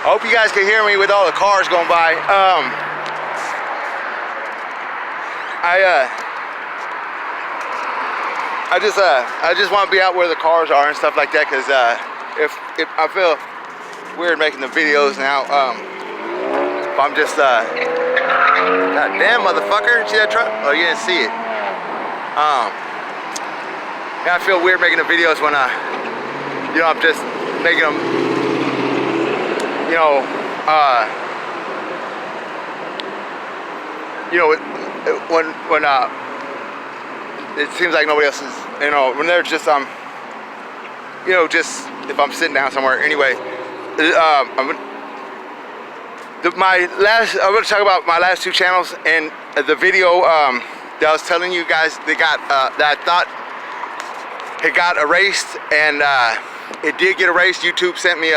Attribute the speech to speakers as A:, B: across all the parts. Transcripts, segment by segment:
A: Hope you guys can hear me with all the cars going by. I just want to be out where the cars are and stuff like that, because if I feel weird making the videos now. If I'm just God damn motherfucker, see that truck? Oh, you didn't see it. Yeah, I feel weird making the videos when you know, I'm just making them, you know, when it seems like nobody else is, you know, when they're just you know, just if I'm sitting down somewhere. Anyway, I'm going to talk about my last two channels, and the video that I was telling you guys that I thought it got erased, and it did get erased. YouTube sent me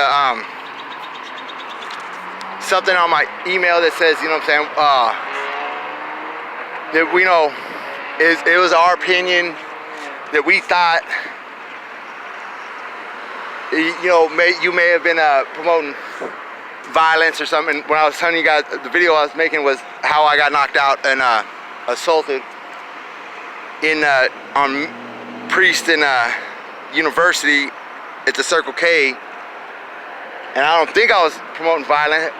A: something on my email that says, you know what I'm saying, that we know it was our opinion that we thought, you know, you may have been promoting violence or something. When I was telling you guys, the video I was making was how I got knocked out and assaulted on Princeton University at the Circle K, and I don't think I was promoting violence.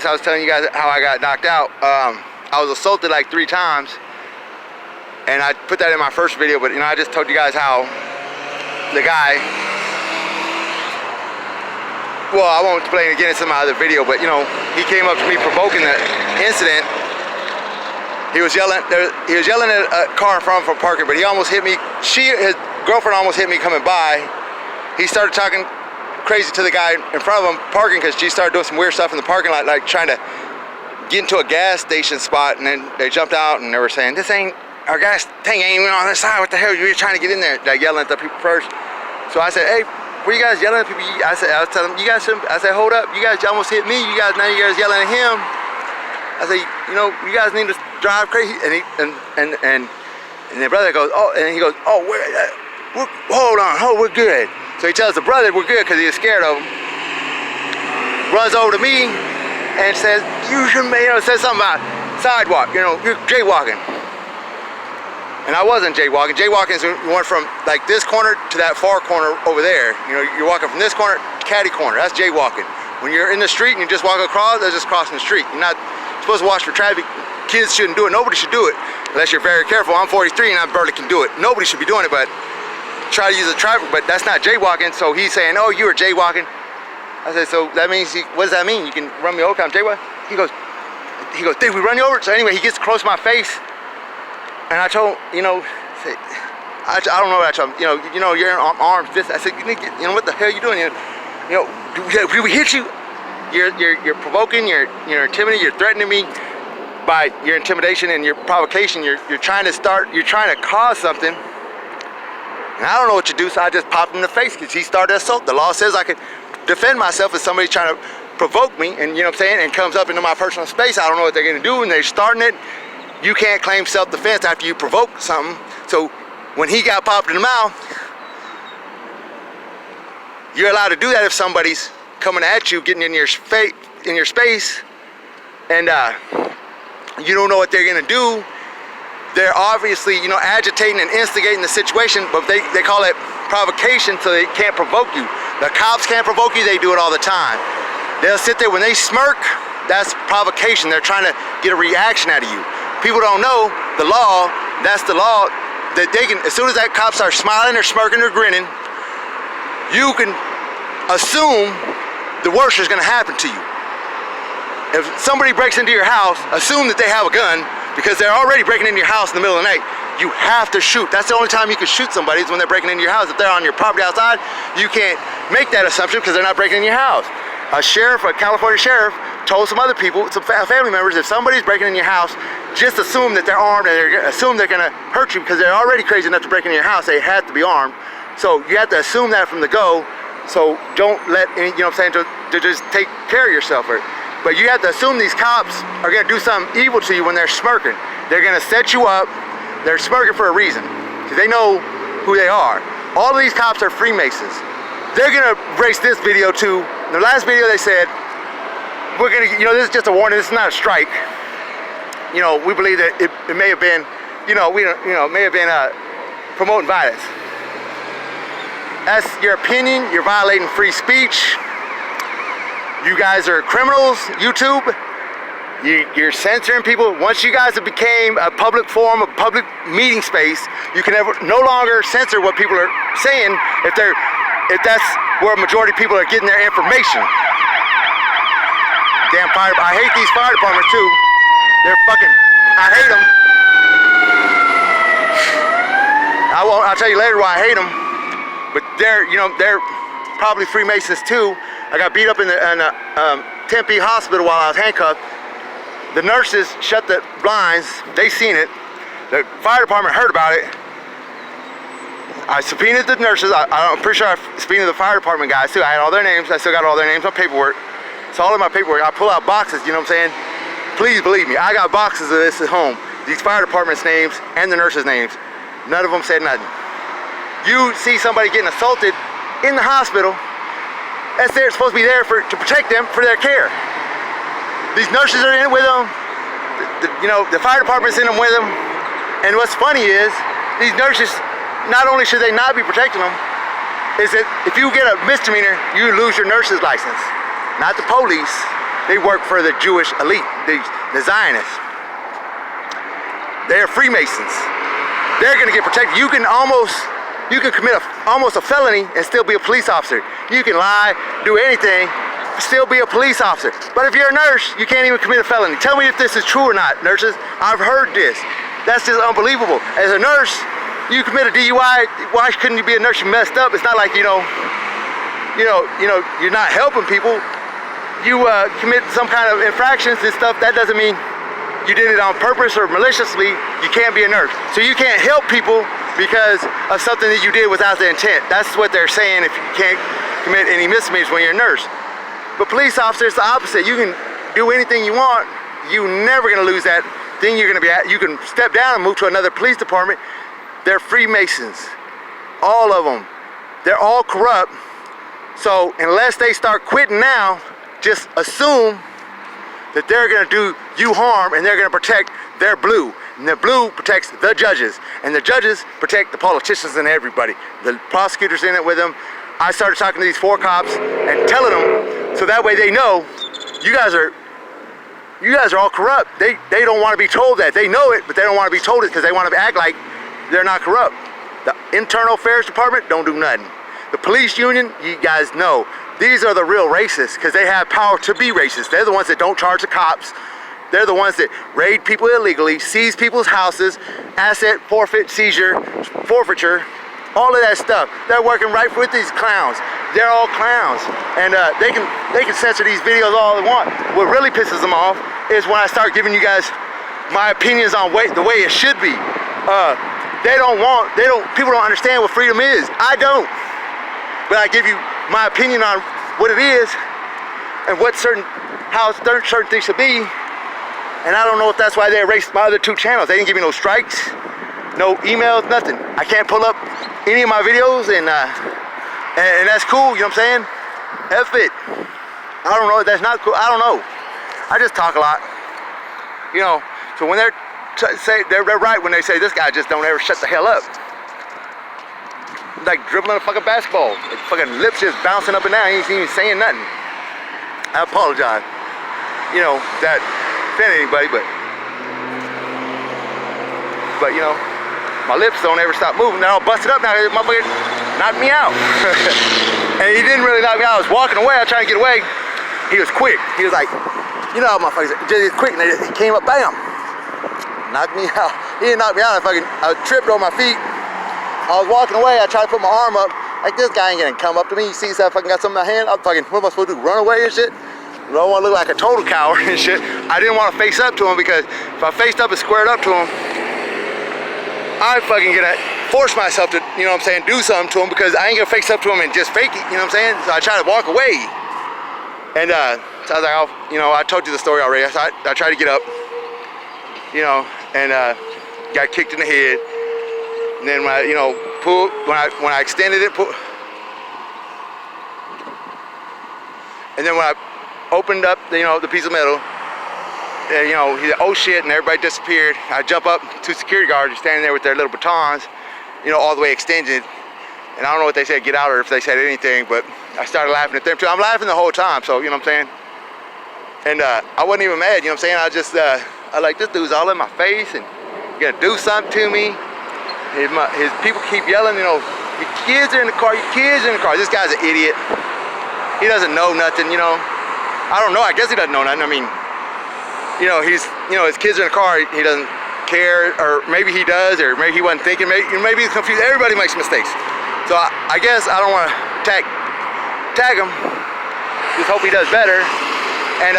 A: I was telling you guys how I got knocked out. I was assaulted like 3 times, and I put that in my first video, but you know, I just told you guys how the guy, well, I won't explain it again, it's in my other video, but you know, he came up to me provoking the incident. He was yelling at a car in front of him for parking, but he almost hit me. His girlfriend almost hit me coming by. He started talking crazy to the guy in front of him parking, because she started doing some weird stuff in the parking lot, like trying to get into a gas station spot, and then they jumped out and they were saying, this ain't, our gas tank ain't even on the side, what the hell, you're trying to get in there, like yelling at the people first. So I said, hey, were you guys yelling at people? I was telling them, you guys shouldn't. I said, hold up, you guys almost hit me, now you guys yelling at him. I said, you know, you guys need to drive crazy. And the brother goes, oh, and he goes, oh, hold on, we're good. So he tells the brother we're good because he was scared of him. Runs over to me and says, you shouldn't, you know, says something about sidewalk, you know, you're jaywalking. And I wasn't jaywalking. Jaywalking is you went from like this corner to that far corner over there. You know, you're walking from this corner to caddy corner. That's jaywalking. When you're in the street and you just walk across, that's just crossing the street. You're not supposed to watch for traffic. Kids shouldn't do it. Nobody should do it unless you're very careful. I'm 43 and I barely can do it. Nobody should be doing it, but try to use the traffic, but that's not jaywalking. So he's saying, oh, you were jaywalking. I said, so that means, what does that mean? You can run me over because I'm jaywalking? He goes, did we run you over? So anyway, he gets close to my face, and I told, you know, I don't know what I told him, you know, you're in arms, this. I said, you know, what the hell are you doing? You know, do we hit you? You're provoking, you're intimidating, you're threatening me by your intimidation and your provocation. You're trying to cause something. And I don't know what to do, so I just popped him in the face because he started assault. The law says I could defend myself if somebody's trying to provoke me, and you know what I'm saying, and comes up into my personal space. I don't know what they're gonna do, and they're starting it. You can't claim self-defense after you provoke something. So when he got popped in the mouth, you're allowed to do that if somebody's coming at you, getting in your space, and you don't know what they're gonna do. They're obviously, you know, agitating and instigating the situation, but they call it provocation, so they can't provoke you. The cops can't provoke you, they do it all the time. They'll sit there, when they smirk, that's provocation. They're trying to get a reaction out of you. People don't know the law, that's the law, that they can, as soon as that cop starts smiling or smirking or grinning, you can assume the worst is gonna happen to you. If somebody breaks into your house, assume that they have a gun, because they're already breaking into your house in the middle of the night. You have to shoot. That's the only time you can shoot somebody, is when they're breaking into your house. If they're on your property outside, you can't make that assumption because they're not breaking in your house. A California sheriff, told some other people, some family members, if somebody's breaking in your house, just assume that they're armed, and assume they're gonna hurt you because they're already crazy enough to break into your house. They have to be armed. So you have to assume that from the go. So don't let any, you know what I'm saying, to just take care of yourself. But you have to assume these cops are gonna do something evil to you when they're smirking. They're gonna set you up. They're smirking for a reason, because they know who they are. All of these cops are Freemasons. They're gonna race this video too. In the last video they said, we're gonna, you know, this is just a warning. This is not a strike. You know, we believe that it may have been, you know, may have been promoting violence. That's your opinion. You're violating free speech. You guys are criminals. YouTube. You're censoring people. Once you guys have became a public forum, a public meeting space, you can no longer censor what people are saying if that's where a majority of people are getting their information. Damn fire! I hate these fire departments too. They're fucking. I hate them. I'll tell you later why I hate them. But they're probably Freemasons too. I got beat up in the Tempe hospital while I was handcuffed. The nurses shut the blinds. They seen it. The fire department heard about it. I subpoenaed the nurses. I'm pretty sure I subpoenaed the fire department guys too. I had all their names. I still got all their names on paperwork. It's all in my paperwork. I pull out boxes, you know what I'm saying? Please believe me, I got boxes of this at home. These fire department's names and the nurses' names. None of them said nothing. You see somebody getting assaulted in the hospital, that's there, supposed to be there to protect them for their care. These nurses are in it with them. The fire department's in them with them. And what's funny is, these nurses, not only should they not be protecting them, is that if you get a misdemeanor, you lose your nurse's license. Not the police. They work for the Jewish elite, the Zionists. They're Freemasons. They're gonna get protected. You can commit almost a felony and still be a police officer. You can lie, do anything, still be a police officer. But if you're a nurse, you can't even commit a felony. Tell me if this is true or not, nurses. I've heard this. That's just unbelievable. As a nurse, you commit a DUI, why couldn't you be a nurse? You messed up. It's not like, you're not helping people. You commit some kind of infractions and stuff, that doesn't mean you did it on purpose or maliciously. You can't be a nurse. So you can't help people because of something that you did without the intent. That's what they're saying if you can't commit any misdemeanors when you're a nurse. But police officers, the opposite. You can do anything you want. You're never gonna lose that thing you're gonna be at. You can step down and move to another police department. They're Freemasons, all of them. They're all corrupt. So unless they start quitting now, just assume that they're gonna do you harm and they're gonna protect their blue. And the blue protects the judges. And the judges protect the politicians and everybody. The prosecutors in it with them. I started talking to these 4 cops and telling them so that way they know you guys are all corrupt. They don't want to be told that. They know it, but they don't want to be told it because they want to act like they're not corrupt. The Internal Affairs Department don't do nothing. The police union, you guys know, these are the real racists because they have power to be racist. They're the ones that don't charge the cops. They're the ones that raid people illegally, seize people's houses, asset forfeiture, all of that stuff. They're working right with these clowns. They're all clowns. And they can censor these videos all they want. What really pisses them off is when I start giving you guys my opinions on the way it should be. People don't understand what freedom is. I don't. But I give you my opinion on what it is and how certain things should be. And I don't know if that's why they erased my other 2 channels. They didn't give me no strikes, no emails, nothing. I can't pull up any of my videos and that's cool, you know what I'm saying? F it. I don't know, that's not cool, I don't know. I just talk a lot. So when they're right when they say this guy just don't ever shut the hell up. Like dribbling a fucking basketball. Like fucking lips just bouncing up and down, he ain't even saying nothing. I apologize. That offended anybody, but my lips don't ever stop moving. They're all busted up now. This motherfucker knocked me out. And he didn't really knock me out. I was walking away. I was trying to get away. He was quick. He was like, how motherfuckers just quick. And he came up, bam, knocked me out. He didn't knock me out. I tripped on my feet. I was walking away. I tried to put my arm up. Like, this guy ain't gonna come up to me. He sees I fucking got something in my hand. What am I supposed to do? Run away and shit? I don't want to look like a total coward and shit. I didn't want to face up to him because if I faced up and squared up to him, I'm fucking gonna force myself to, do something to him because I ain't gonna face up to him and just fake it, So I try to walk away. And so I was like, I told you the story already. So I tried to get up, and got kicked in the head. And then when I extended it, and then when I opened up, the piece of metal. And, he said, oh shit, and everybody disappeared. I jump up, 2 security guards are standing there with their little batons, all the way extended. And I don't know what they said, get out, or if they said anything, but I started laughing at them too. I'm laughing the whole time, so, you know what I'm saying? And I wasn't even mad, you know what I'm saying? I just, I like, this dude's all in my face, and he's gonna do something to me. His people keep yelling, your kids are in the car, your kids are in the car. This guy's an idiot. He doesn't know nothing, I don't know, I guess he doesn't know nothing. I mean, he's, his kids are in the car, he doesn't care, or maybe he does, or maybe he wasn't thinking, maybe he's confused. Everybody makes mistakes. So I guess I don't want to tag him, just hope he does better. And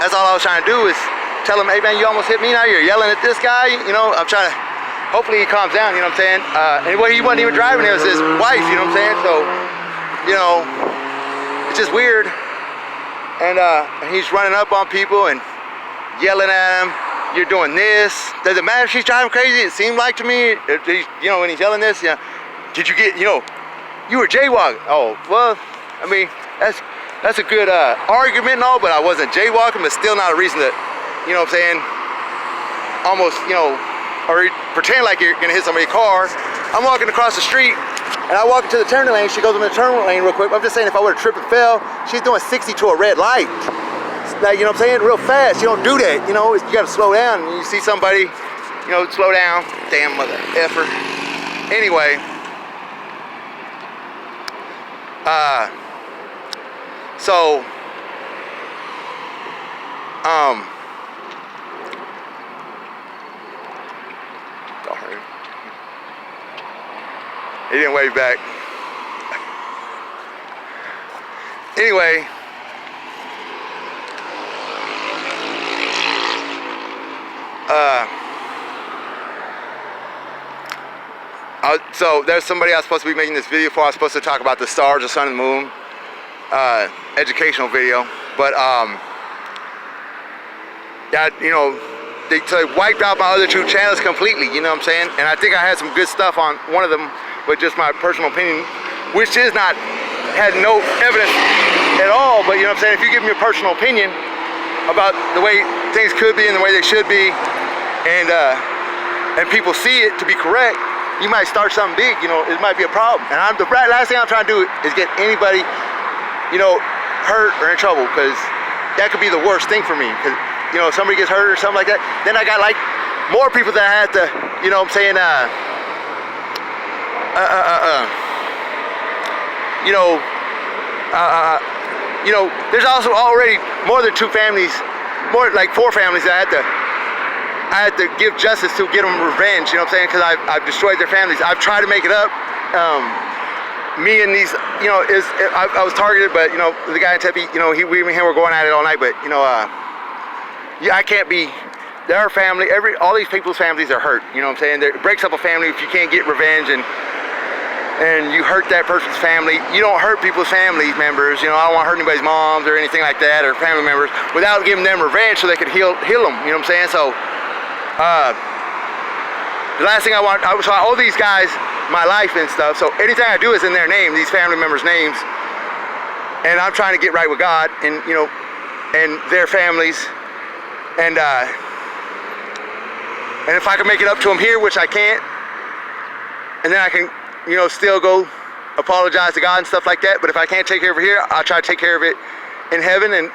A: that's all I was trying to do, is tell him, hey man, you almost hit me now, you're yelling at this guy, I'm trying to, hopefully he calms down, you know what I'm saying? And he wasn't even driving, it was his wife, you know what I'm saying? So, it's just weird. And he's running up on people and yelling at them, you're doing this. Does it matter if she's driving crazy? It seemed like to me, when he's yelling this, did you get, you were jaywalking. Oh, well, I mean, that's a good argument and all, but I wasn't jaywalking, but still not a reason to, you know what I'm saying, almost, or pretend like you're gonna hit somebody's car. I'm walking across the street, and I walk into the turning lane, she goes in the turning lane real quick. I'm just saying, if I would've tripped and fell, she's doing 60 to a red light. Like, you know what I'm saying, real fast. You don't do that, you gotta slow down. You see somebody, slow down. Damn mother effer. Anyway, so, he didn't wave back. Anyway, so there's somebody I was supposed to be making this video for. I was supposed to talk about the stars, the sun and the moon, educational video, but yeah, they wiped out my other 2 channels completely, you know what I'm saying? And I think I had some good stuff on one of them, but just my personal opinion, which had no evidence at all, but you know what I'm saying, if you give me a personal opinion about the way things could be and the way they should be, and people see it to be correct, you might start something big, it might be a problem. And the last thing I'm trying to do is get anybody, hurt or in trouble, because that could be the worst thing for me, because, if somebody gets hurt or something like that, then I got like more people that I had to, you know what I'm saying, there's also already more than 2 families, more like 4 families that I had to give justice to, get them revenge, you know what I'm saying, because I've destroyed their families. I've tried to make it up. Me and these, I was targeted, but, the guy in Tempe, we and him were going at it all night, but, yeah, I can't be, their family, all these people's families are hurt, you know what I'm saying? It breaks up a family if you can't get revenge, and you hurt that person's family. You don't hurt people's family members, I don't want to hurt anybody's moms or anything like that, or family members, without giving them revenge so they could heal them, you know what I'm saying? So, the last thing I so I owe these guys my life and stuff, so anything I do is in their name, these family members' names, and I'm trying to get right with God, and, and their families, and if I can make it up to them here, which I can't, and then I can, still go apologize to God and stuff like that. But if I can't take care of it here, I'll try to take care of it in heaven, and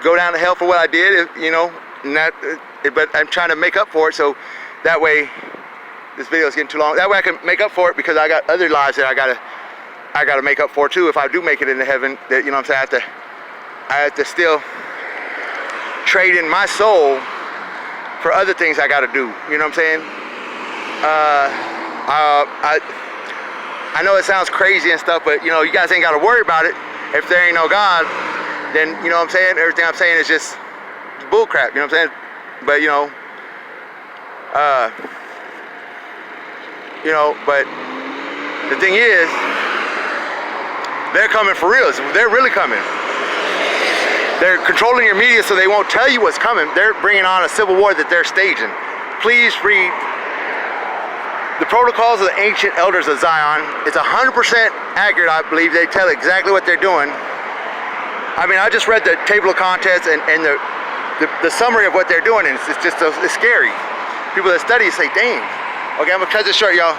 A: go down to hell for what I did, but I'm trying to make up for it, so that way, this video is getting too long, that way I can make up for it, because I got other lives that I gotta make up for too, if I do make it into heaven, that, you know what I'm saying, I have to still trade in my soul for other things I gotta do, you know what I'm saying? I know it sounds crazy and stuff, but, you guys ain't gotta worry about it. If there ain't no God, then, you know what I'm saying, everything I'm saying is just bull crap, you know what I'm saying? But, but the thing is, they're coming for real. They're really coming. They're controlling your media so they won't tell you what's coming. They're bringing on a civil war that they're staging. Please read the Protocols of the Ancient Elders of Zion. It's 100% accurate, I believe. They tell exactly what they're doing. I mean, I just read the table of contents and the summary of what they're doing, and it's just it's scary. People that study say, dang. Okay, I'm gonna cut this short, y'all.